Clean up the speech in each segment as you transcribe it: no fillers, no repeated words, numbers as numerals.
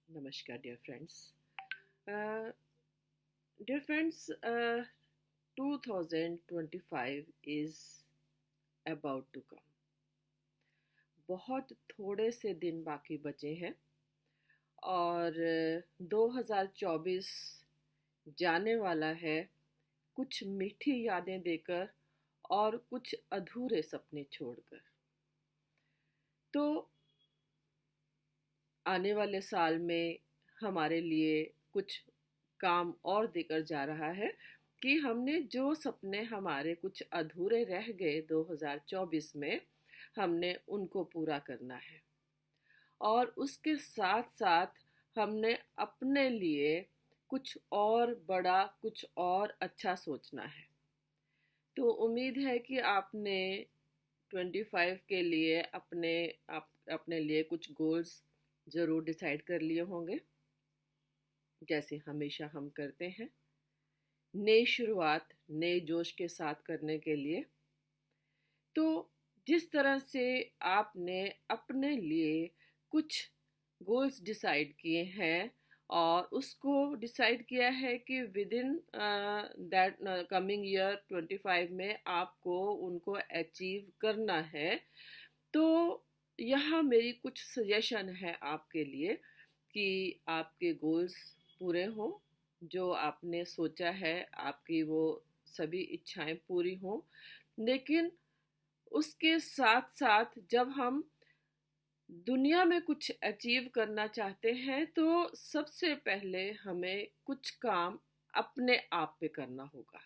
Namaskar, dear friends. Uh, Dear friends, 2025 is about to come. बहुत थोड़े से दिन बाकी बचे हैं और 2024 जाने वाला है कुछ मीठी यादें देकर और कुछ अधूरे सपने छोड़कर। तो आने वाले साल में हमारे लिए कुछ काम और देकर जा रहा है कि हमने जो सपने हमारे कुछ अधूरे रह गए 2024 में हमने उनको पूरा करना है और उसके साथ साथ हमने अपने लिए कुछ और बड़ा कुछ और अच्छा सोचना है। तो उम्मीद है कि आपने 25 के लिए अपने लिए कुछ गोल्स ज़रूर डिसाइड कर लिए होंगे, जैसे हमेशा हम करते हैं नई शुरुआत नए जोश के साथ करने के लिए। तो जिस तरह से आपने अपने लिए कुछ गोल्स डिसाइड किए हैं और उसको डिसाइड किया है कि with in that coming year 25 में आपको उनको अचीव करना है, तो यहाँ मेरी कुछ सजेशन है आपके लिए कि आपके गोल्स पूरे हों, जो आपने सोचा है आपकी वो सभी इच्छाएं पूरी हों। लेकिन उसके साथ साथ जब हम दुनिया में कुछ अचीव करना चाहते हैं तो सबसे पहले हमें कुछ काम अपने आप पे करना होगा।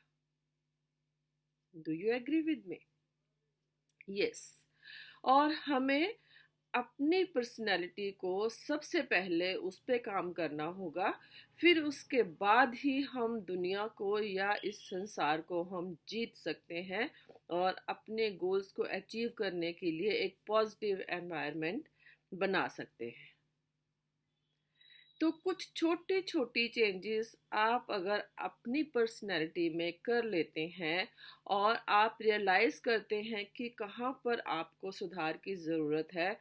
Do you agree with me? Yes. और हमें अपनी पर्सनैलिटी को सबसे पहले उस पे काम करना होगा, फिर उसके बाद ही हम दुनिया को या इस संसार को हम जीत सकते हैं और अपने गोल्स को अचीव करने के लिए एक पॉजिटिव एनवायरनमेंट बना सकते हैं। तो कुछ छोटी छोटी चेंजेस आप अगर अपनी पर्सनैलिटी में कर लेते हैं और आप रियलाइज़ करते हैं कि कहाँ पर आपको सुधार की ज़रूरत है,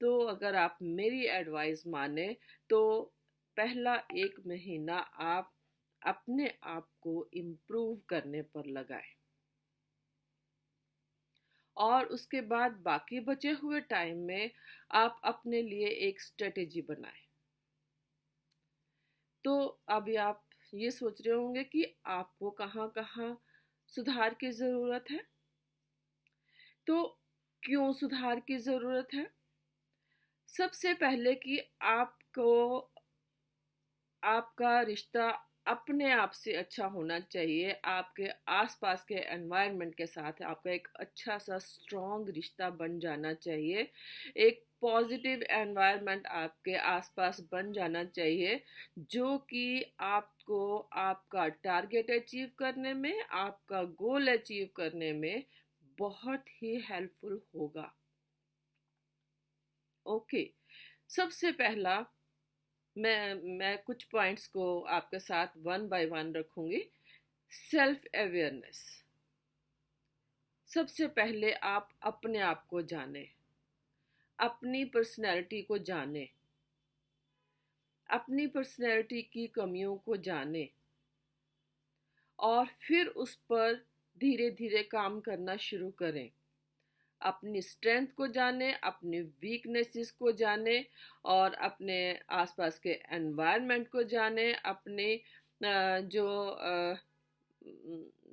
तो अगर आप मेरी एडवाइस माने तो पहला 1 महीना आप अपने आप को इम्प्रूव करने पर लगाएं और उसके बाद बाकी बचे हुए टाइम में आप अपने लिए एक स्ट्रेटेजी बनाएं। तो अभी आप ये सोच रहे होंगे कि आपको कहाँ कहाँ सुधार की ज़रूरत है। तो क्यों सुधार की ज़रूरत है? सबसे पहले कि आपको आपका रिश्ता अपने आप से अच्छा होना चाहिए। आपके आसपास के एनवायरनमेंट के साथ आपका एक अच्छा सा स्ट्रॉन्ग रिश्ता बन जाना चाहिए। एक पॉजिटिव एनवायरनमेंट आपके आसपास बन जाना चाहिए, जो कि आपको आपका टारगेट अचीव करने में, आपका गोल अचीव करने में बहुत ही हेल्पफुल होगा। ओके। सबसे पहला मैं कुछ पॉइंट्स को आपके साथ वन बाय वन रखूंगी। Self awareness. सबसे पहले आप अपने आप को जाने, अपनी पर्सनैलिटी को जाने, अपनी पर्सनैलिटी की कमियों को जाने और फिर उस पर धीरे धीरे काम करना शुरू करें। अपनी स्ट्रेंथ को जाने, अपनी वीकनेसेस को जाने और अपने आसपास के एनवायरनमेंट को जाने, अपने जो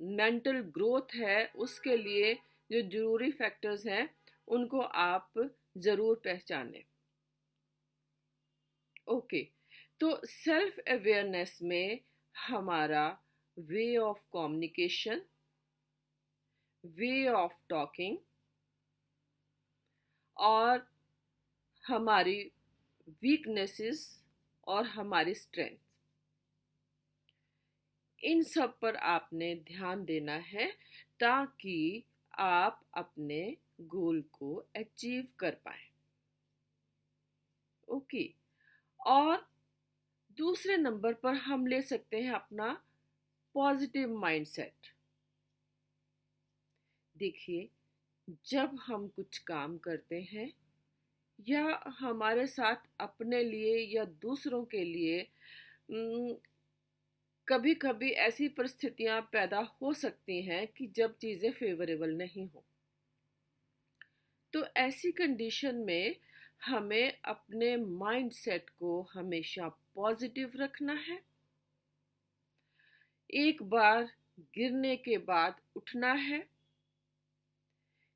मेंटल ग्रोथ है उसके लिए जो ज़रूरी फैक्टर्स हैं उनको आप ज़रूर पहचानें। ओके। तो सेल्फ अवेयरनेस में हमारा way of communication, way of talking और हमारी वीकनेसेस और हमारी स्ट्रेंथ, इन सब पर आपने ध्यान देना है ताकि आप अपने गोल को अचीव कर पाए। ओके। और दूसरे नंबर पर हम ले सकते हैं अपना पॉजिटिव माइंडसेट। देखिए, जब हम कुछ काम करते हैं या हमारे साथ अपने लिए या दूसरों के लिए कभी कभी ऐसी परिस्थितियां पैदा हो सकती हैं कि जब चीज़ें फेवरेबल नहीं हो। तो ऐसी कंडीशन में हमें अपने माइंडसेट को हमेशा पॉजिटिव रखना है। एक बार गिरने के बाद उठना है।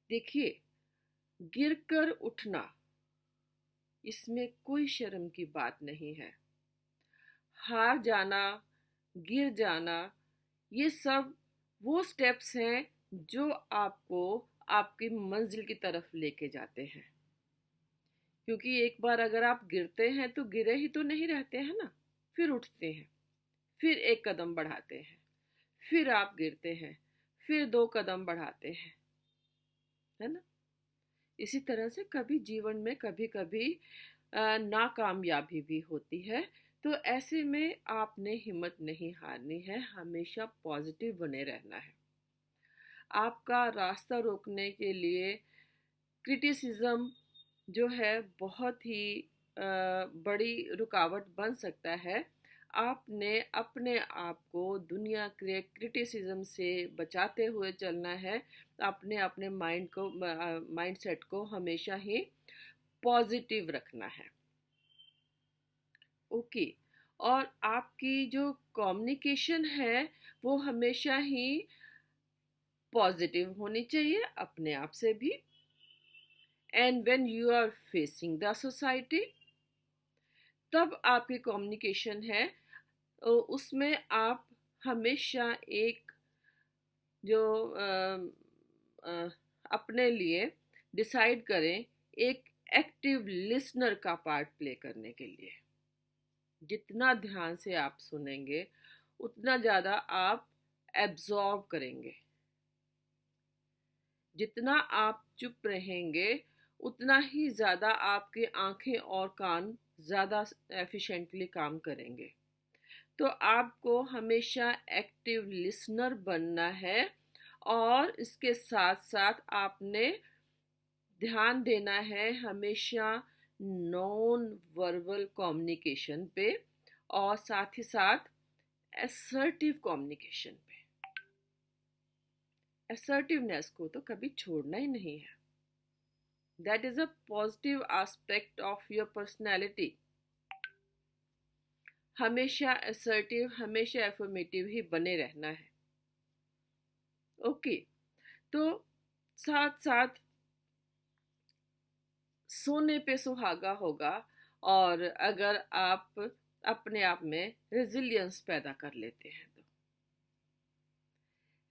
देखिए, गिरकर उठना, इसमें कोई शर्म की बात नहीं है। हार जाना, गिर जाना, ये सब वो स्टेप्स हैं जो आपको आपकी मंजिल की तरफ लेके जाते हैं। क्योंकि एक बार अगर आप गिरते हैं तो गिरे ही तो नहीं रहते हैं ना, फिर उठते हैं, फिर एक कदम बढ़ाते हैं, फिर आप गिरते हैं, फिर दो कदम बढ़ाते हैं, है ना। इसी तरह से कभी जीवन में कभी कभी नाकामयाबी भी होती है। तो ऐसे में आपने हिम्मत नहीं हारनी है, हमेशा पॉजिटिव बने रहना है। आपका रास्ता रोकने के लिए क्रिटिसिज्म जो है बहुत ही बड़ी रुकावट बन सकता है। आपने अपने आप को दुनिया के क्रिटिसिज्म से बचाते हुए चलना है। अपने अपने माइंड सेट को हमेशा ही पॉजिटिव रखना है। ओके। और आपकी जो कम्युनिकेशन है वो हमेशा ही पॉजिटिव होनी चाहिए अपने आप से भी। And when you are facing the society, तब आपकी कम्युनिकेशन है उसमें आप हमेशा एक जो अ, अपने लिए डिसाइड करें, एक एक्टिव लिसनर का पार्ट प्ले करने के लिए। जितना ध्यान से आप सुनेंगे उतना ज़्यादा आप एब्जॉर्ब करेंगे। जितना आप चुप रहेंगे उतना ही ज़्यादा आपकी आंखें और कान ज़्यादा एफिशिएंटली काम करेंगे। तो आपको हमेशा एक्टिव लिसनर बनना है। और इसके साथ साथ आपने ध्यान देना है हमेशा नॉन वर्बल कम्युनिकेशन पे, और साथ ही साथ असर्टिव कम्युनिकेशन पे। असर्टिवनेस को तो कभी छोड़ना ही नहीं है। That is a positive aspect of your personality. हमेशा असर्टिव, हमेशा एफर्मेटिव ही बने रहना है। ओके। तो साथ साथ सोने पे सुहागा होगा। और अगर आप अपने आप में रेजिलियंस पैदा कर लेते हैं तो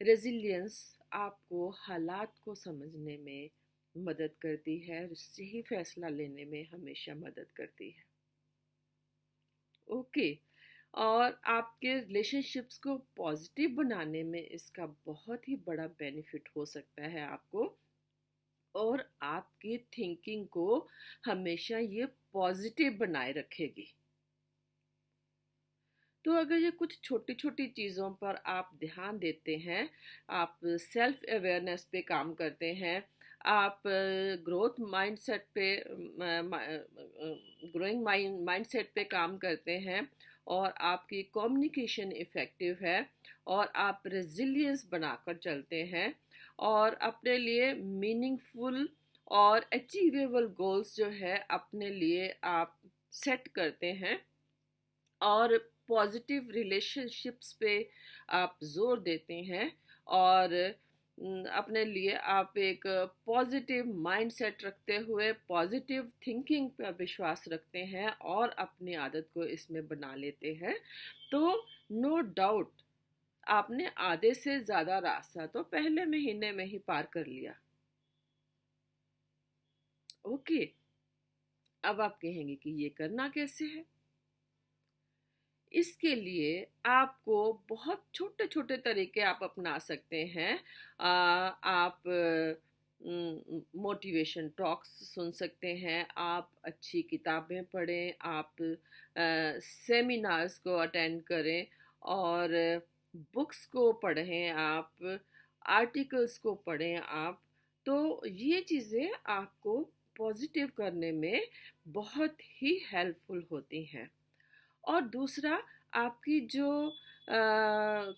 रेजिलियंस आपको हालात को समझने में मदद करती है, सही फैसला लेने में हमेशा मदद करती है। ओके। और आपके रिलेशनशिप्स को पॉजिटिव बनाने में इसका बहुत ही बड़ा बेनिफिट हो सकता है आपको। और आपकी थिंकिंग को हमेशा ये पॉजिटिव बनाए रखेगी। तो अगर ये कुछ छोटी छोटी चीज़ों पर आप ध्यान देते हैं, आप सेल्फ अवेयरनेस पे काम करते हैं, आप ग्रोथ माइंडसेट पे ग्रोइंग माइंडसेट पे काम करते हैं, और आपकी कम्युनिकेशन इफ़ेक्टिव है, और आप रेजिलियंस बनाकर चलते हैं, और अपने लिए मीनिंगफुल और अचीवेबल गोल्स जो है अपने लिए आप सेट करते हैं, और पॉजिटिव रिलेशनशिप्स पे आप जोर देते हैं, और अपने लिए आप एक पॉजिटिव माइंडसेट रखते हुए पॉजिटिव थिंकिंग पर विश्वास रखते हैं और अपनी आदत को इसमें बना लेते हैं, तो नो डाउट आपने आधे से ज़्यादा रास्ता तो पहले महीने में ही पार कर लिया। ओके। अब आप कहेंगे कि ये करना कैसे है। इसके लिए आपको बहुत छोटे छोटे तरीके आप अपना सकते हैं। आप मोटिवेशन टॉक्स सुन सकते हैं, आप अच्छी किताबें पढ़ें, आप सेमिनार्स को अटेंड करें, और बुक्स को पढ़ें, आप आर्टिकल्स को पढ़ें आप। तो ये चीज़ें आपको पॉजिटिव करने में बहुत ही हेल्पफुल होती हैं। और दूसरा, आपकी जो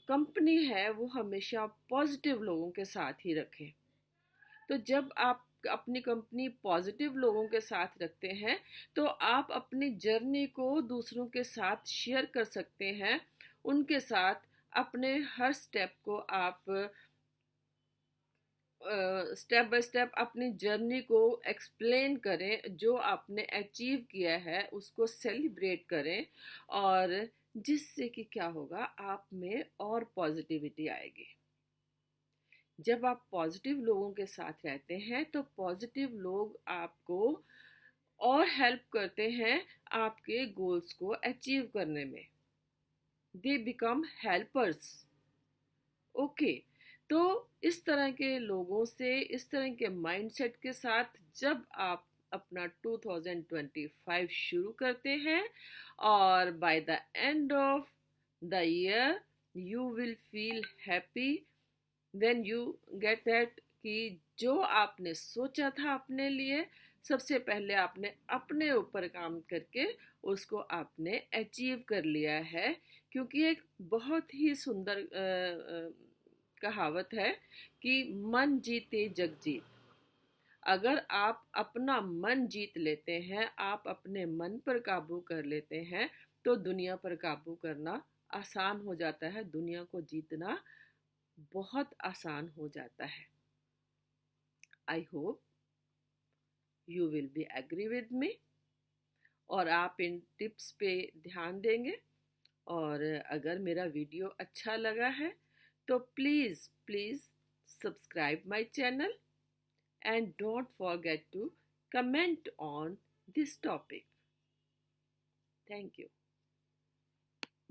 कंपनी है वो हमेशा पॉजिटिव लोगों के साथ ही रखें। तो जब आप अपनी कंपनी पॉजिटिव लोगों के साथ रखते हैं तो आप अपनी जर्नी को दूसरों के साथ शेयर कर सकते हैं। उनके साथ अपने हर स्टेप को आप स्टेप बाय स्टेप अपनी जर्नी को एक्सप्लेन करें, जो आपने अचीव किया है उसको सेलिब्रेट करें। और जिससे कि क्या होगा, आप में और पॉजिटिविटी आएगी। जब आप पॉजिटिव लोगों के साथ रहते हैं तो पॉजिटिव लोग आपको और हेल्प करते हैं आपके गोल्स को अचीव करने में। They become helpers. ओके, तो इस तरह के लोगों से, इस तरह के माइंडसेट के साथ जब आप अपना 2025 शुरू करते हैं, और by the end of the year you will feel happy when you get that कि जो आपने सोचा था अपने लिए, सबसे पहले आपने अपने ऊपर काम करके उसको आपने अचीव कर लिया है। क्योंकि एक बहुत ही सुंदर कहावत है कि मन जीते जग जीत। अगर आप अपना मन जीत लेते हैं, आप अपने मन पर काबू कर लेते हैं, तो दुनिया पर काबू करना आसान हो जाता है। दुनिया को जीतना बहुत आसान हो जाता है। I hope you will be agree with me, और आप इन टिप्स पे ध्यान देंगे। और अगर मेरा वीडियो अच्छा लगा है तो please please subscribe my channel and don't forget to comment on this topic. Thank you.